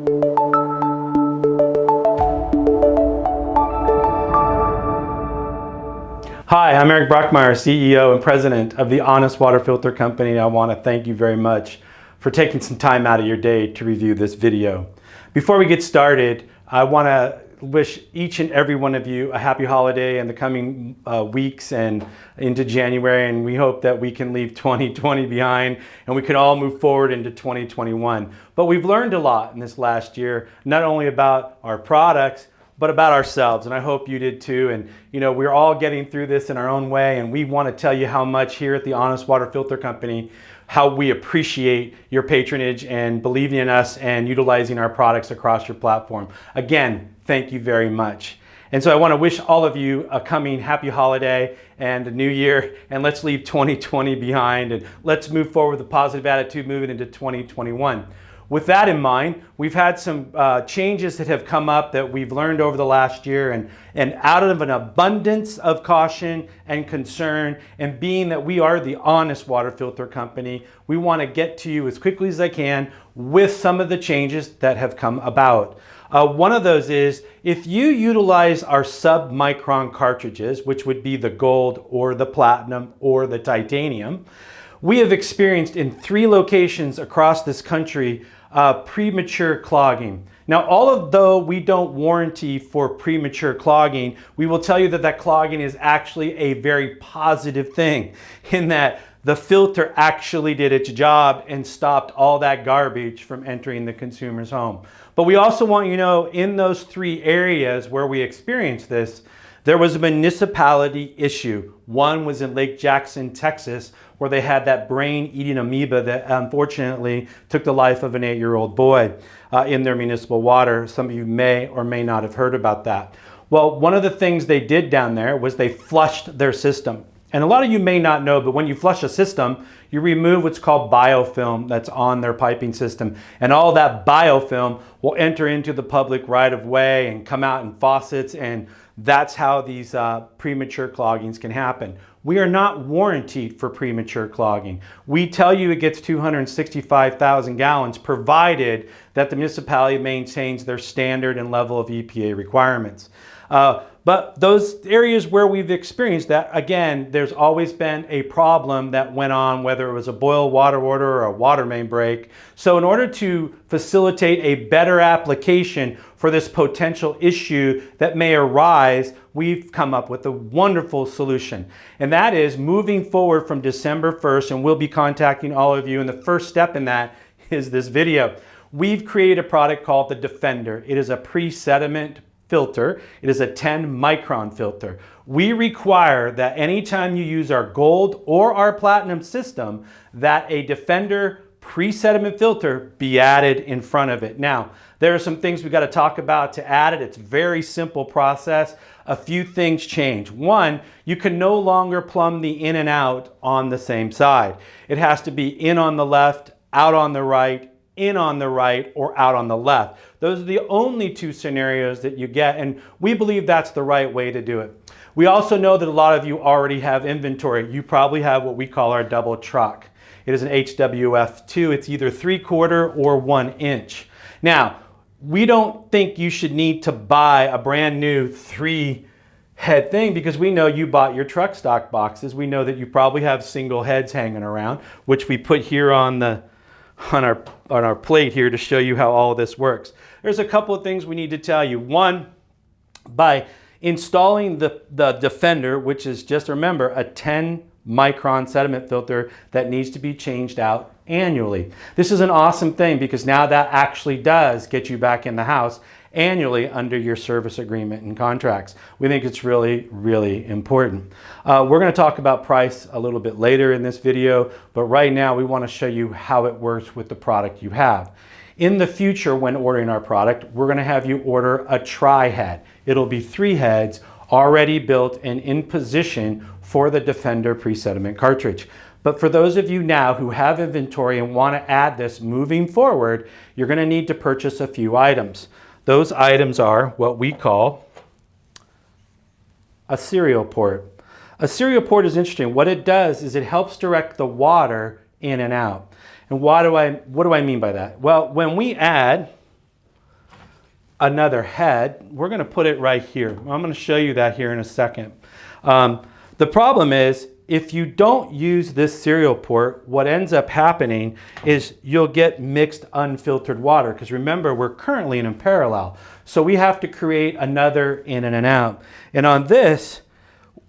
Hi, I'm Eric Brockmire, CEO and President of the Honest Water Filter Company. I want to thank you very much for taking some time out of your day to review this video. Before we get started, I want to wish each and every one of you a happy holiday in the coming weeks and into January, and we hope that we can leave 2020 behind and we can all move forward into 2021. But we've learned a lot in this last year, not only about our products, but about ourselves, and I hope you did too. And you know, we're all getting through this in our own way, and we want to tell you how much here at the Honest Water Filter Company, how we appreciate your patronage and believing in us and utilizing our products across your platform. Again, thank you very much. And so I want to wish all of you a coming happy holiday and a new year, and let's leave 2020 behind and let's move forward with a positive attitude moving into 2021. With that in mind, we've had some changes that have come up that we've learned over the last year, and out of an abundance of caution and concern, and being that we are the Honest Water Filter Company, we want to get to you as quickly as I can with some of the changes that have come about. One of those is, if you utilize our sub-micron cartridges, which would be the gold or the platinum or the titanium, we have experienced in 3 locations across this country premature clogging. Now, although we don't warranty for premature clogging, we will tell you that that clogging is actually a very positive thing, in that the filter actually did its job and stopped all that garbage from entering the consumer's home. But we also want you to know, in those 3 areas where we experienced this, there was a municipality issue. One was in Lake Jackson, Texas, where they had that brain-eating amoeba that unfortunately took the life of an 8-year-old boy in their municipal water. Some of you may or may not have heard about that. Well, one of the things they did down there was they flushed their system. And a lot of you may not know, but when you flush a system, you remove what's called biofilm that's on their piping system. And all that biofilm will enter into the public right-of-way and come out in faucets, and that's how these premature cloggings can happen. We are not warranted for premature clogging. We tell you it gets 265,000 gallons, provided that the municipality maintains their standard and level of EPA requirements. But those areas where we've experienced that, again, there's always been a problem that went on, whether it was a boil water order or a water main break. So in order to facilitate a better application for this potential issue that may arise, we've come up with a wonderful solution. And that is, moving forward from December 1st, and we'll be contacting all of you, and the first step in that is this video. We've created a product called the Defender. It is a pre-sediment filter. It is a 10-micron filter. We require that anytime you use our gold or our platinum system, that a Defender pre-sediment filter be added in front of it. Now, there are some things we've got to talk about to add it. It's a very simple process. A few things change. One, you can no longer plumb the in and out on the same side. It has to be in on the left, out on the right, in on the right, or out on the left. Those are the only 2 scenarios that you get, and we believe that's the right way to do it. We also know that a lot of you already have inventory. You probably have what we call our double truck. It is an HWF2. It's either 3/4 or 1 inch. Now, we don't think you should need to buy a brand new 3-head thing, because we know you bought your truck stock boxes. We know that you probably have single heads hanging around, which we put here on our plate here to show you how all this works. There's a couple of things we need to tell you. One, by installing the Defender, which is, just remember, a 10-micron sediment filter that needs to be changed out annually. This is an awesome thing, because now that actually does get you back in the house annually under your service agreement and contracts. We think it's really, really important. We're going to talk about price a little bit later in this video, but right now we want to show you how it works with the product you have. In the future, when ordering our product, we're going to have you order a tri-head. It'll be 3 heads already built and in position for the Defender pre-sediment cartridge. But for those of you now who have inventory and want to add this moving forward, you're going to need to purchase a few items. Those items are what we call a serial port. A serial port is interesting. What it does is it helps direct the water in and out. And what do I mean by that? Well, when we add another head, we're going to put it right here. I'm going to show you that here in a second. The problem is, if you don't use this serial port, what ends up happening is you'll get mixed unfiltered water, because remember, we're currently in parallel. So we have to create another in and an out. And on this,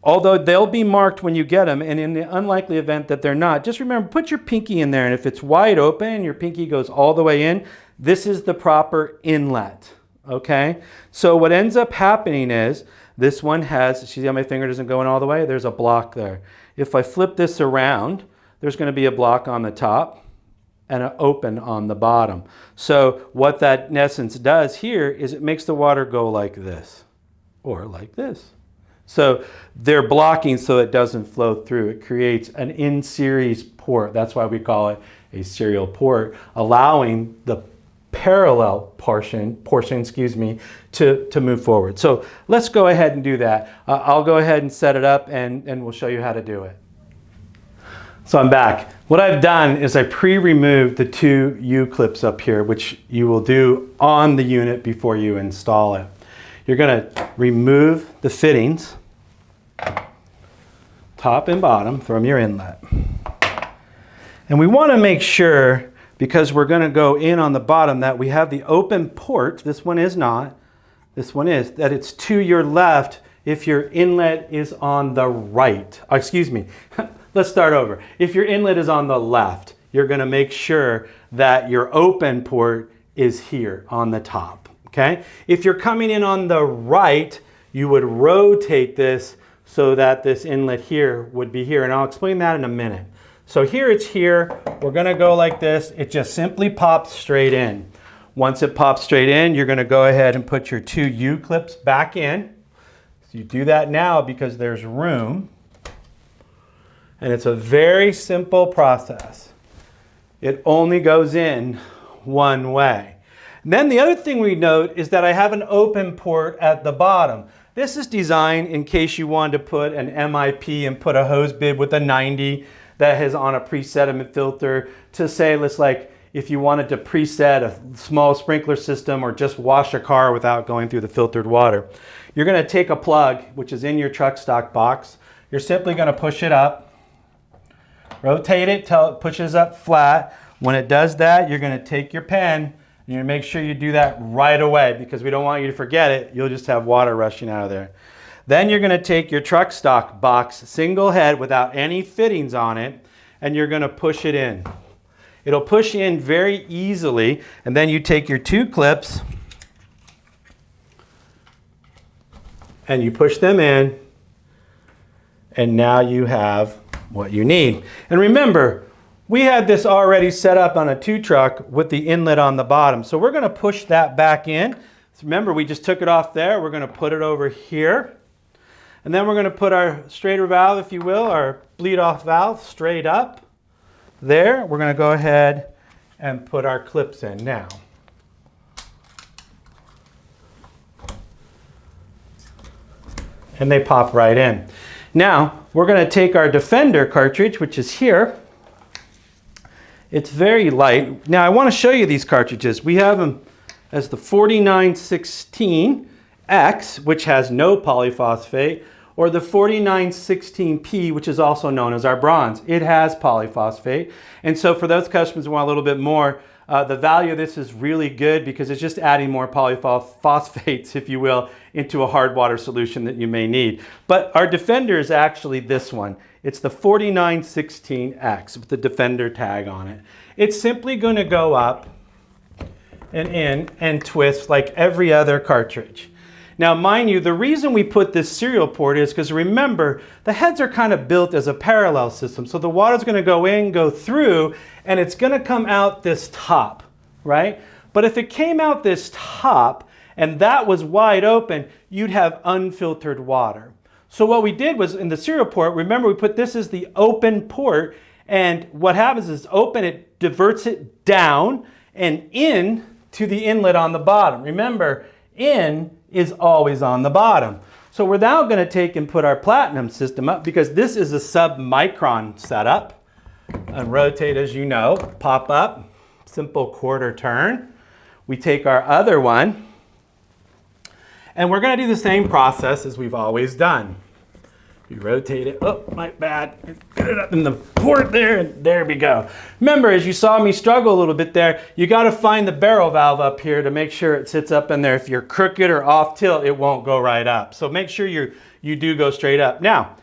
although they'll be marked when you get them, and in the unlikely event that they're not, just remember, put your pinky in there, and if it's wide open, your pinky goes all the way in, this is the proper inlet, okay? So what ends up happening is, this one has, see how my finger doesn't go in all the way? There's a block there. If I flip this around, there's going to be a block on the top and an open on the bottom. So what that in essence does here is it makes the water go like this or like this. So they're blocking so it doesn't flow through. It creates an in-series port. That's why we call it a serial port, allowing the parallel portion, to move forward. So let's go ahead and do that. I'll go ahead and set it up and we'll show you how to do it. So I'm back. What I've done is I pre-removed the two U-clips up here, which you will do on the unit before you install it. You're going to remove the fittings, top and bottom, from your inlet. And we want to make sure, because we're going to go in on the bottom, that we have the open port. This one is not. This one is. That it's to your left if your inlet is on the right. Excuse me. Let's start over. If your inlet is on the left, you're going to make sure that your open port is here on the top. Okay? If you're coming in on the right, you would rotate this so that this inlet here would be here. And I'll explain that in a minute. So here it's here. We're going to go like this. It just simply pops straight in. Once it pops straight in, you're going to go ahead and put your two U-clips back in. So you do that now because there's room. And it's a very simple process. It only goes in one way. And then the other thing we note is that I have an open port at the bottom. This is designed in case you wanted to put an MIP and put a hose bib with a 90 that is on a pre-sediment filter to say, let's like, if you wanted to preset a small sprinkler system or just wash a car without going through the filtered water. You're going to take a plug, which is in your truck stock box. You're simply going to push it up, rotate it till it pushes up flat. When it does that, you're going to take your pen and you're going to make sure you do that right away, because we don't want you to forget it. You'll just have water rushing out of there. Then you're going to take your truck stock box, single head without any fittings on it, and you're going to push it in. It'll push in very easily, and then you take your two clips and you push them in, and now you have what you need. And remember, we had this already set up on a two truck with the inlet on the bottom. So we're going to push that back in. So remember, we just took it off there. We're going to put it over here. And then we're going to put our straighter valve, if you will, our bleed off valve straight up there. We're going to go ahead and put our clips in now. And they pop right in. Now, we're going to take our Defender cartridge, which is here. It's very light. Now, I want to show you these cartridges. We have them as the 4916X, which has no polyphosphate, or the 4916P, which is also known as our bronze. It has polyphosphate. And so for those customers who want a little bit more, the value of this is really good because it's just adding more polyphosphates, if you will, into a hard water solution that you may need. But our Defender is actually this one. It's the 4916X with the Defender tag on it. It's simply going to go up and in and twist like every other cartridge. Now, mind you, the reason we put this serial port is because remember, the heads are kind of built as a parallel system. So the water's going to go in, go through, and it's going to come out this top, right? But if it came out this top and that was wide open, you'd have unfiltered water. So what we did was in the serial port, remember we put this as the open port, and what happens is open, it diverts it down and in to the inlet on the bottom. Remember, in is always on the bottom. So we're now going to take and put our platinum system up, because this is a sub-micron setup. And rotate, as you know, pop up, simple quarter turn. We take our other one, And we're going to do the same process as we've always done. You rotate it, oh, my bad, get it up in the port there, and there we go. Remember, as you saw me struggle a little bit there, you got to find the barrel valve up here to make sure it sits up in there. If you're crooked or off tilt, it won't go right up. So make sure you do go straight up. Now,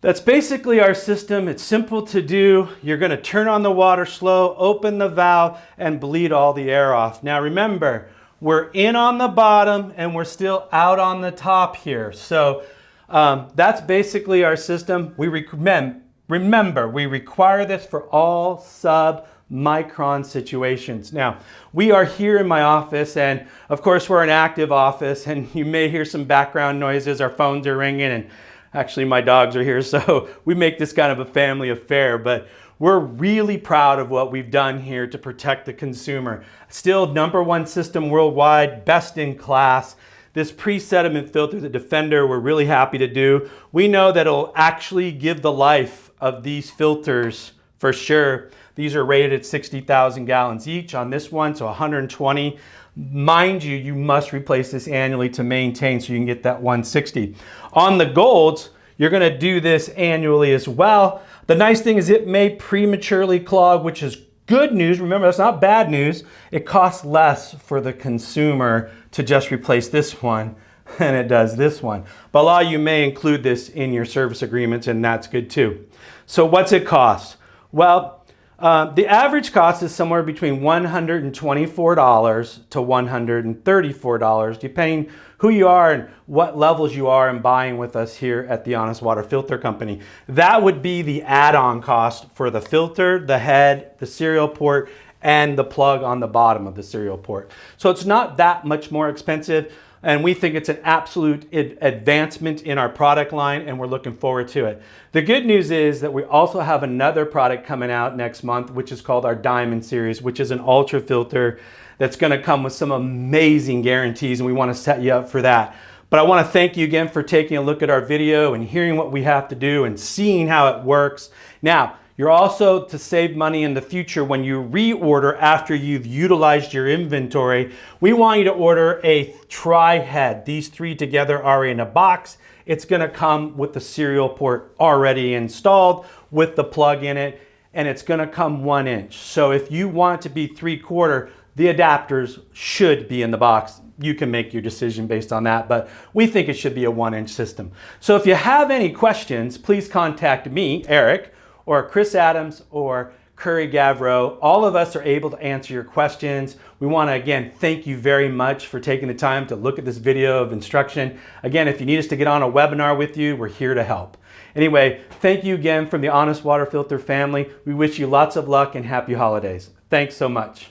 that's basically our system. It's simple to do. You're going to turn on the water slow, open the valve, and bleed all the air off. Now remember, we're in on the bottom and we're still out on the top here. So that's basically our system. Remember, we require this for all sub-micron situations. Now, we are here in my office, and of course we're an active office, and you may hear some background noises. Our phones are ringing, and actually my dogs are here, so we make this kind of a family affair, but we're really proud of what we've done here to protect the consumer. Still #1 system worldwide, best in class. This pre-sediment filter, the Defender, we're really happy to do. We know that it'll actually give the life of these filters for sure. These are rated at 60,000 gallons each on this one, so 120. Mind you, you must replace this annually to maintain so you can get that 160. On the golds, you're gonna do this annually as well. The nice thing is it may prematurely clog, which is good news. Remember, that's not bad news. It costs less for the consumer to just replace this one than it does this one. But a lot of you may include this in your service agreements, and that's good too. So what's it cost? Well, the average cost is somewhere between $124 to $134, depending who you are and what levels you are in buying with us here at the Honest Water Filter Company. That would be the add-on cost for the filter, the head, the serial port, and the plug on the bottom of the serial port. So it's not that much more expensive, and we think it's an absolute advancement in our product line, and we're looking forward to it. The good news is that we also have another product coming out next month, which is called our Diamond Series, which is an ultra filter that's going to come with some amazing guarantees, and we want to set you up for that. But I want to thank you again for taking a look at our video and hearing what we have to do and seeing how it works. Now, you're also to save money in the future when you reorder after you've utilized your inventory. We want you to order a tri-head. These three together are in a box. It's going to come with the serial port already installed with the plug in it, and it's going to come 1 inch. So if you want it to be 3/4, the adapters should be in the box. You can make your decision based on that, but we think it should be a 1 inch system. So if you have any questions, please contact me, Eric, or Chris Adams, or Curry Gavreau. All of us are able to answer your questions. We want to, again, thank you very much for taking the time to look at this video of instruction. Again, if you need us to get on a webinar with you, we're here to help. Anyway, thank you again from the Honest Water Filter family. We wish you lots of luck and happy holidays. Thanks so much.